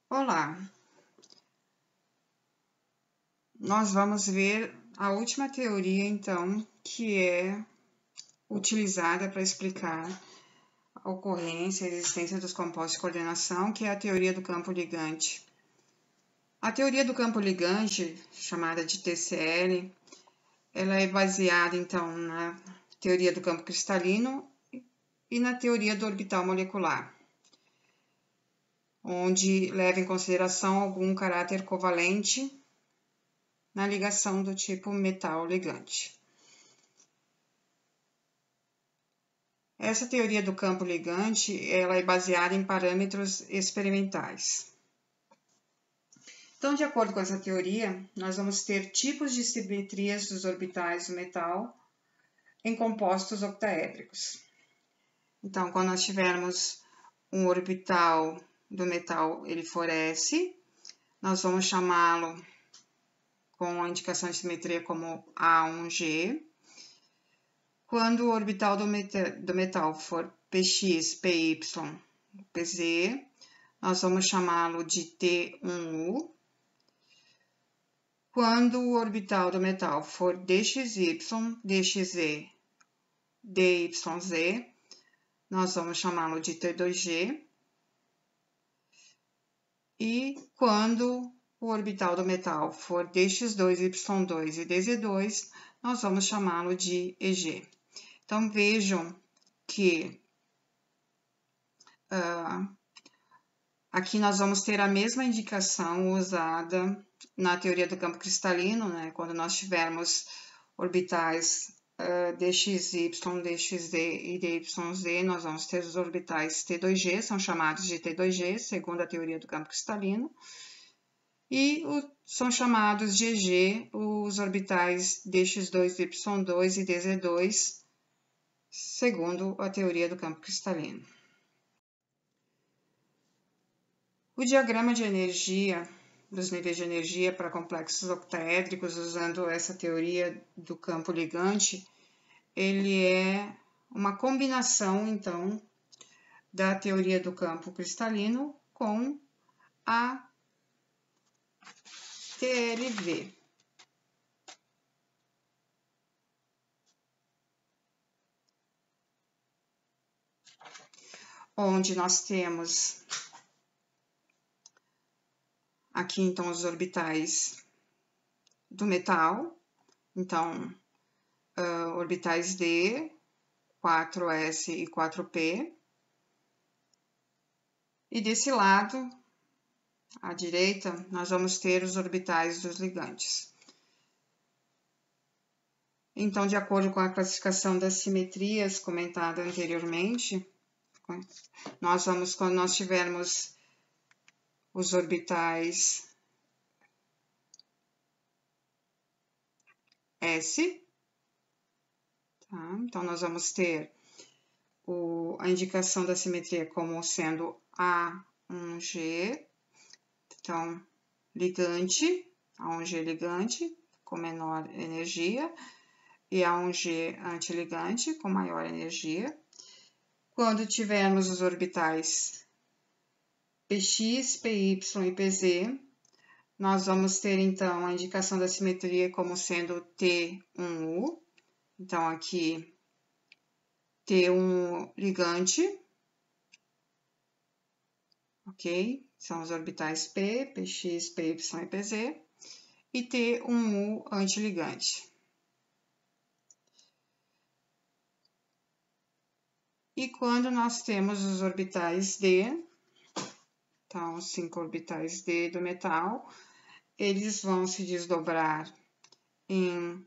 Olá, nós vamos ver a última teoria, então, que é utilizada para explicar a ocorrência e a existência dos compostos de coordenação, que é a teoria do campo ligante. A teoria do campo ligante, chamada de TCL, ela é baseada, então, na teoria do campo cristalino e na teoria do orbital molecular, onde leva em consideração algum caráter covalente na ligação do tipo metal ligante. Essa teoria do campo ligante, ela é baseada em parâmetros experimentais. Então, de acordo com essa teoria, nós vamos ter tipos de simetrias dos orbitais do metal em compostos octaédricos. Então, quando nós tivermos um orbital do metal, ele for S, nós vamos chamá-lo com a indicação de simetria como A1G. Quando o orbital do metal for Px, Py, Pz, nós vamos chamá-lo de T1U. Quando o orbital do metal for DXY, DXZ, DYZ, nós vamos chamá-lo de T2G. E quando o orbital do metal for DX2, Y2 e DZ2, nós vamos chamá-lo de EG. Então, vejam que aqui nós vamos ter a mesma indicação usada na teoria do campo cristalino, né? Quando nós tivermos orbitais DXY, DXZ e DYZ, nós vamos ter os orbitais T2G, são chamados de T2G, segundo a teoria do campo cristalino, e são chamados de EG os orbitais DX2, Y2 e DZ2, segundo a teoria do campo cristalino. O diagrama de energia, dos níveis de energia para complexos octaédricos, usando essa teoria do campo ligante, ele é uma combinação, então, da teoria do campo cristalino com a TLV. Onde nós temos aqui, então, os orbitais do metal. Então, orbitais D, 4S e 4P. E desse lado, à direita, nós vamos ter os orbitais dos ligantes. Então, de acordo com a classificação das simetrias comentada anteriormente, nós vamos, quando nós tivermos os orbitais S, tá? Então, nós vamos ter a indicação da simetria como sendo A1G, então, ligante, A1G ligante, com menor energia, e A1G antiligante, com maior energia. Quando tivermos os orbitais Px, Py e Pz, nós vamos ter, então, a indicação da simetria como sendo T1U. Então, aqui, T1 ligante, ok? São os orbitais P, Px, Py e Pz, e T1U antiligante. E quando nós temos os orbitais D, então, os 5 orbitais D do metal, eles vão se desdobrar em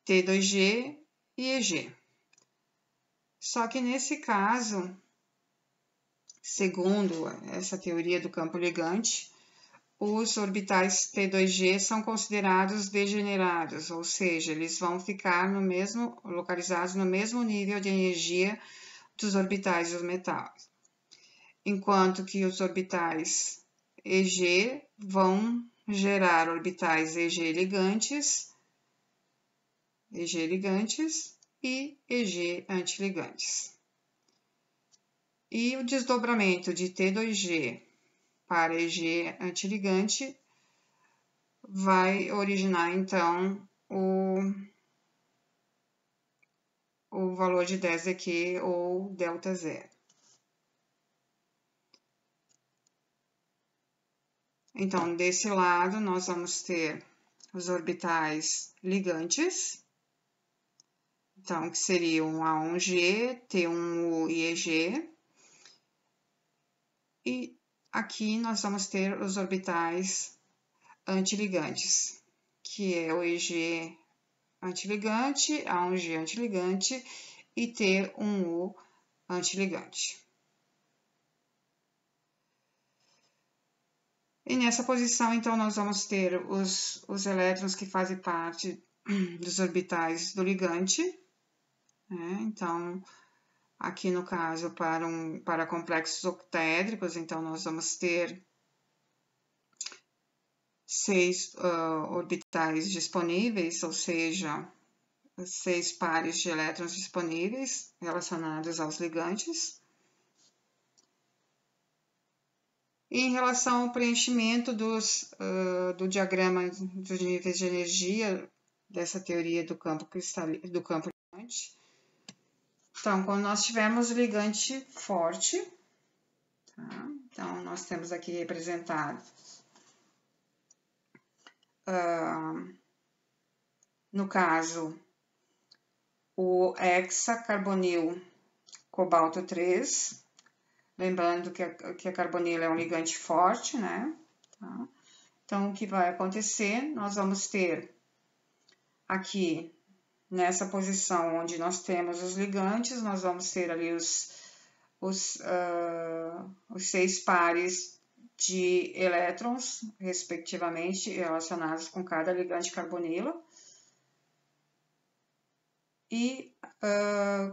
T2G e EG. Só que nesse caso, segundo essa teoria do campo ligante, os orbitais T2G são considerados degenerados, ou seja, eles vão ficar localizados no mesmo nível de energia dos orbitais do metal. Enquanto que os orbitais EG vão gerar orbitais EG ligantes e EG antiligantes. E o desdobramento de T2G par EG antiligante, vai originar, então, o valor de 10dQ ou delta zero. Então, desse lado, nós vamos ter os orbitais ligantes, então, que seriam A1G, T1U e EG. E aqui nós vamos ter os orbitais antiligantes, que é o EG antiligante, A1G antiligante e T1U antiligante. E nessa posição, então, nós vamos ter os elétrons que fazem parte dos orbitais do ligante, né? Então, aqui no caso, para complexos octaédricos, então, nós vamos ter 6 orbitais disponíveis, ou seja, 6 pares de elétrons disponíveis relacionados aos ligantes. E em relação ao preenchimento do diagrama dos níveis de energia dessa teoria do campo ligante, então, quando nós tivermos o ligante forte, tá? Então, nós temos aqui representado no caso, o hexacarbonil cobalto 3, lembrando que a carbonila é um ligante forte, né? Tá? Então, o que vai acontecer? Nós vamos ter aqui, nessa posição onde nós temos os ligantes, nós vamos ter ali os 6 pares de elétrons, respectivamente, relacionados com cada ligante carbonila. E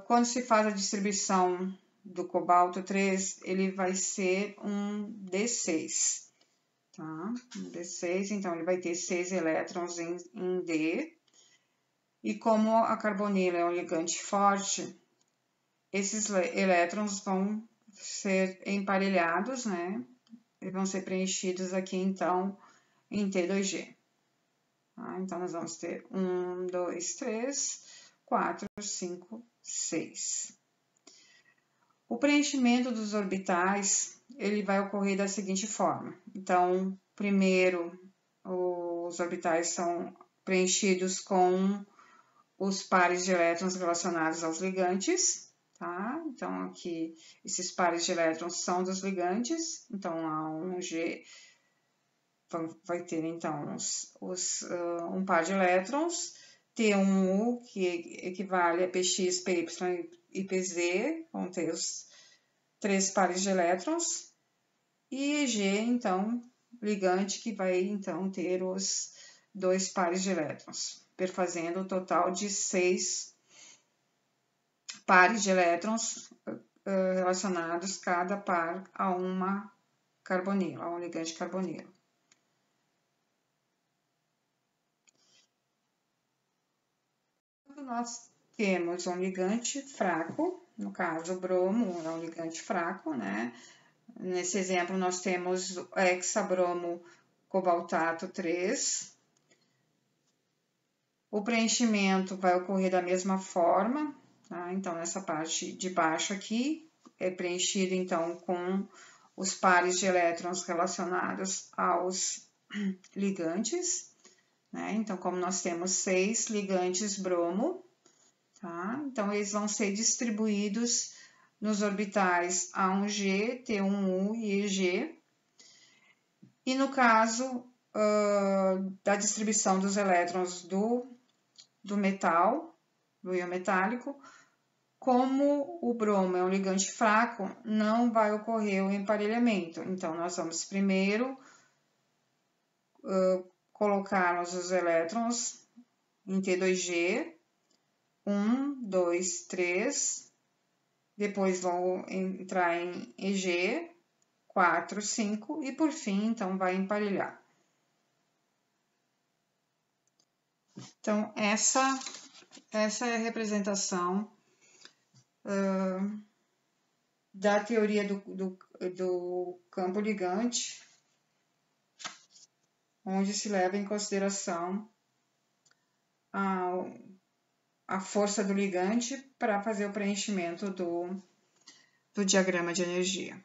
quando se faz a distribuição do cobalto 3, ele vai ser um D6, tá? Um D6, então ele vai ter 6 elétrons em D. E como a carbonila é um ligante forte, esses elétrons vão ser emparelhados, né? E vão ser preenchidos aqui, então, em T2G. Tá? Então, nós vamos ter 1, 2, 3, 4, 5, 6. O preenchimento dos orbitais, ele vai ocorrer da seguinte forma. Então, primeiro, os orbitais são preenchidos com os pares de elétrons relacionados aos ligantes, tá? Então, aqui, esses pares de elétrons são dos ligantes. Então, A1G vai ter, então, um par de elétrons. T1U, que equivale a PX, PY e PZ, vão ter os 3 pares de elétrons. E EG, então, ligante, que vai, então, ter os 2 pares de elétrons, perfazendo o total de 6 pares de elétrons relacionados, cada par, a uma carbonila, a um ligante carbonila. Quando nós temos um ligante fraco, no caso o bromo é um ligante fraco, né? Nesse exemplo nós temos o hexabromo cobaltato 3. O preenchimento vai ocorrer da mesma forma, tá? Então, nessa parte de baixo aqui, é preenchido, então, com os pares de elétrons relacionados aos ligantes, né? Então, como nós temos 6 ligantes bromo, tá? Então, eles vão ser distribuídos nos orbitais A1G, T1U e EG. E no caso da distribuição dos elétrons do metal, do íon metálico, como o bromo é um ligante fraco, não vai ocorrer o emparelhamento. Então, nós vamos primeiro colocarmos os elétrons em T2G, 1, 2, 3, depois vão entrar em EG, 4, 5, e por fim, então, vai emparelhar. Então, essa é a representação da teoria do campo ligante onde se leva em consideração a força do ligante para fazer o preenchimento do diagrama de energia.